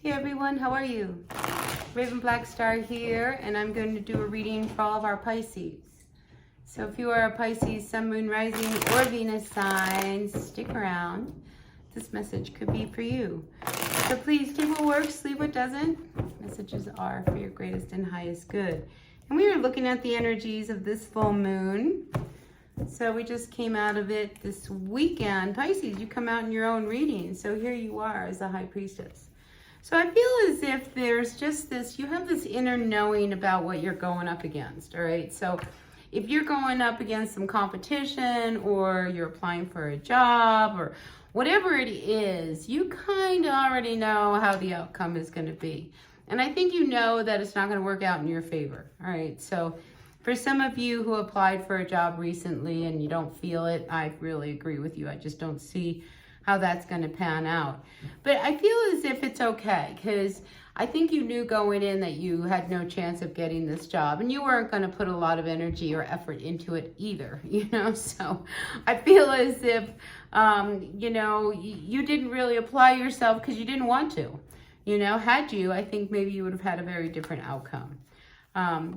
Hey everyone, how are you? Raven Black Star here, and I'm going to do a reading for all of our Pisces. So if you are a Pisces, Sun, Moon, Rising, or Venus sign, stick around. This message could be for you. So please take what works, leave what doesn't. Messages are for your greatest and highest good. And we are looking at the energies of this full moon. So we just came out of it this weekend. Pisces, you come out in your own reading. So here you are as the High Priestess. So I feel as if there's just this, you have this inner knowing about what you're going up against, all right? So if you're going up against some competition or you're applying for a job or whatever it is, you kind of already know how the outcome is going to be. And I think you know that it's not going to work out in your favor, all right? So for some of you who applied for a job recently and you don't feel it, I really agree with you. I just don't see how that's going to pan out. But I feel as if it's okay, because I think you knew going in that you had no chance of getting this job, and you weren't going to put a lot of energy or effort into it either, you know? So I feel as if, you know, you didn't really apply yourself because you didn't want to, you know? Had you, I think maybe you would have had a very different outcome.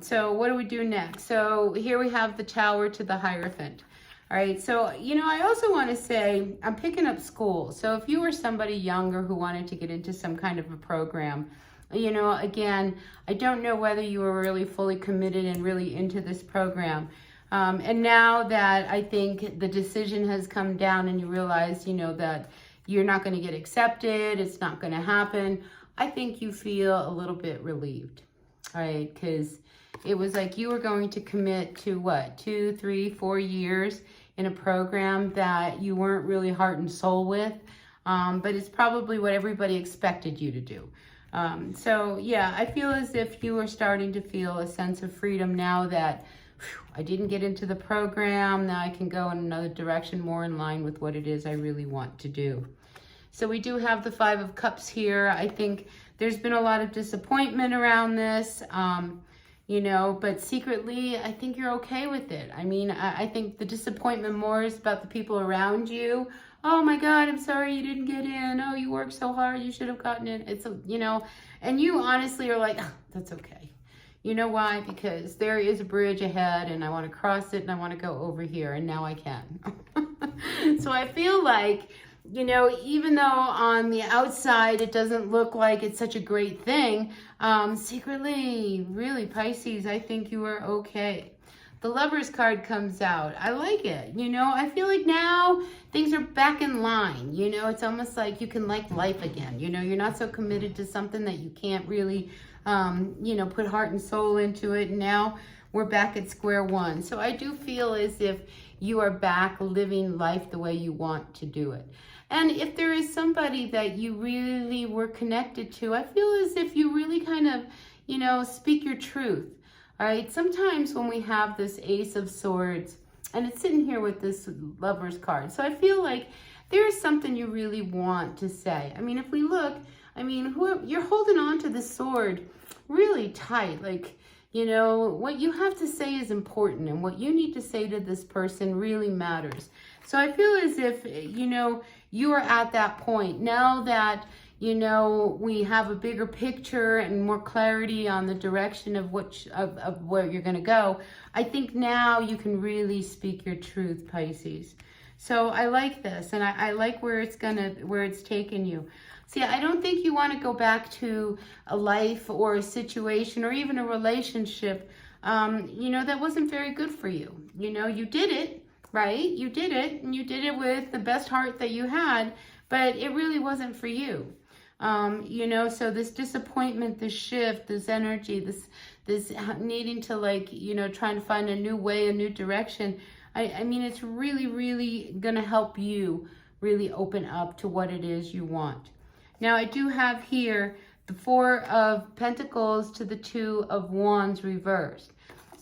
So what do we do next? So here we have the Tower to the Hierophant. All right, so, you know, I also want to say I'm picking up school. So if you were somebody younger who wanted to get into some kind of a program, you know, again, I don't know whether you were really fully committed and really into this program. And now that I think the decision has come down and you realize, you know, that you're not going to get accepted, it's not going to happen, I think you feel a little bit relieved, all right? Because it was like you were going to commit to what, 2, 3, 4 years in a program that you weren't really heart and soul with, but it's probably what everybody expected you to do. So yeah, I feel as if you are starting to feel a sense of freedom now that I didn't get into the program. Now I can go in another direction more in line with what it is I really want to do. So we do have the Five of Cups here. I think there's been a lot of disappointment around this. You know, but secretly, I think you're okay with it. I mean, I think the disappointment more is about the people around you. Oh my God, I'm sorry you didn't get in. Oh, you worked so hard, you should have gotten in. It's, you know, and you honestly are like, oh, that's okay. You know why? Because there is a bridge ahead and I want to cross it and I want to go over here and now I can. So I feel like, you know, even though on the outside it doesn't look like it's such a great thing, secretly, really, Pisces, I think you are okay. The Lover's card comes out. I like it. You know, I feel like now things are back in line. You know, it's almost like you can like life again. You know, you're not so committed to something that you can't really, you know, put heart and soul into it. And now we're back at square one. So I do feel as if you are back living life the way you want to do it. And if there is somebody that you really were connected to, I feel as if you really kind of, you know, speak your truth. All right. Sometimes when we have this Ace of Swords and it's sitting here with this Lover's card. So I feel like there is something you really want to say. I mean, if we look, I mean, you're holding on to the sword really tight. Like, you know, what you have to say is important and what you need to say to this person really matters. So I feel as if, you know, you are at that point now that, you know, we have a bigger picture and more clarity on the direction of of where you're going to go. I think now you can really speak your truth, Pisces. So I like this, and I like where it's taken you. See, I don't think you want to go back to a life or a situation or even a relationship, you know, that wasn't very good for you. You know, you did it. Right? You did it, and you did it with the best heart that you had, but it really wasn't for you. You know, so this disappointment, this shift, this energy, this needing to, like, you know, trying to find a new way, a new direction. I mean, it's really, really going to help you really open up to what it is you want. Now, I do have here the Four of Pentacles to the Two of Wands reversed.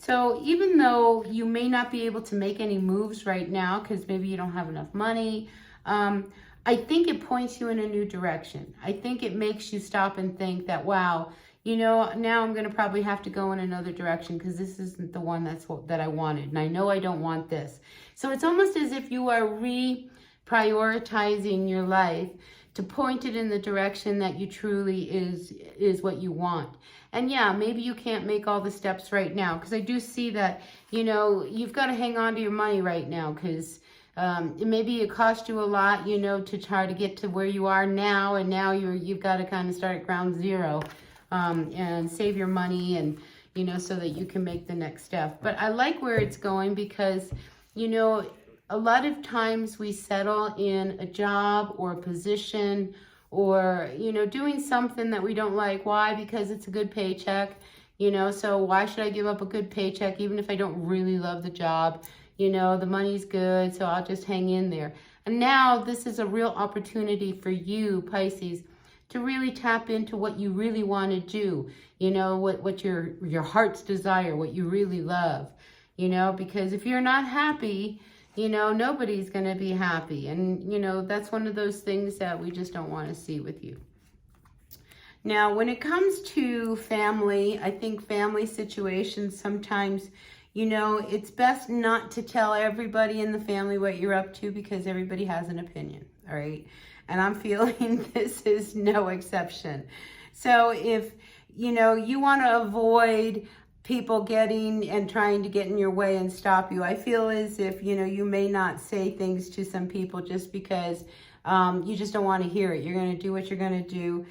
So even though you may not be able to make any moves right now because maybe you don't have enough money, I think it points you in a new direction. I think it makes you stop and think that, wow, you know, now I'm going to probably have to go in another direction because this isn't the one that I wanted. And I know I don't want this. So it's almost as if you are prioritizing your life to point it in the direction that you truly is what you want. And yeah, maybe you can't make all the steps right now, because I do see that, you know, you've got to hang on to your money right now, because maybe it cost you a lot, you know, to try to get to where you are now, and now you've got to kind of start at ground zero, and save your money, and, you know, so that you can make the next step. But I like where it's going, because, you know, a lot of times we settle in a job or a position, or, you know, doing something that we don't like. Why? Because it's a good paycheck, you know, so why should I give up a good paycheck even if I don't really love the job? You know, the money's good, so I'll just hang in there. And now this is a real opportunity for you, Pisces, to really tap into what you really want to do, you know, what your heart's desire, what you really love, you know, because if you're not happy, you know, nobody's going to be happy. And, you know, that's one of those things that we just don't want to see with you. Now, when it comes to family, I think family situations sometimes, you know, it's best not to tell everybody in the family what you're up to, because everybody has an opinion, all right? And I'm feeling this is no exception. So if, you know, you want to avoid people getting and trying to get in your way and stop you, I feel as if, you know, you may not say things to some people just because you just don't want to hear it. You're going to do what you're going to do.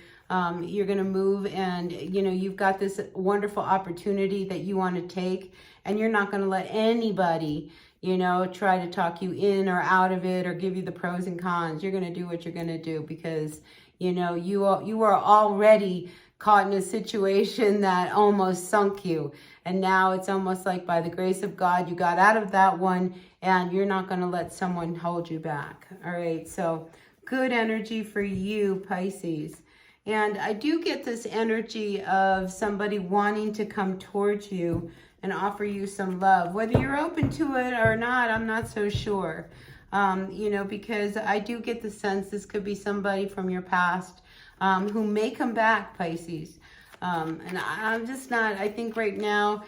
You're going to move, and, you know, you've got this wonderful opportunity that you want to take, and you're not going to let anybody, you know, try to talk you in or out of it or give you the pros and cons. You're going to do what you're going to do, because, you know, you are already caught in a situation that almost sunk you. And now it's almost like by the grace of God, you got out of that one, and you're not going to let someone hold you back. All right. So good energy for you, Pisces. And I do get this energy of somebody wanting to come towards you and offer you some love. Whether you're open to it or not, I'm not so sure. You know, because I do get the sense this could be somebody from your past who may come back, Pisces. And I'm just not, I think right now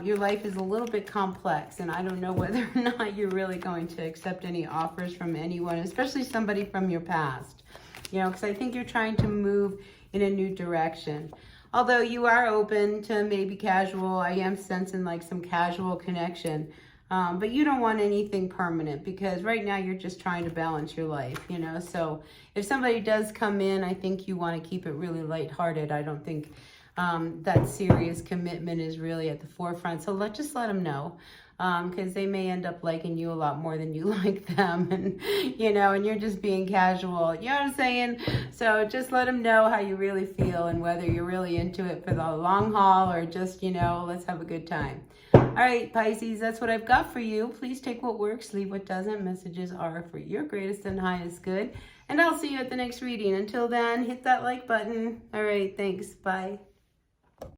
your life is a little bit complex, and I don't know whether or not you're really going to accept any offers from anyone, especially somebody from your past. You know, because I think you're trying to move in a new direction. Although you are open to maybe casual, I am sensing like some casual connection. But you don't want anything permanent, because right now you're just trying to balance your life, you know. So if somebody does come in, I think you want to keep it really lighthearted. I don't think that serious commitment is really at the forefront. So just let them know. Because they may end up liking you a lot more than you like them, and, you know, and you're just being casual, you know what I'm saying? So just let them know how you really feel, and whether you're really into it for the long haul, or just, you know, let's have a good time. All right, Pisces, that's what I've got for you. Please take what works, leave what doesn't. Messages are for your greatest and highest good, and I'll see you at the next reading. Until then, hit that like button. All right, thanks. Bye.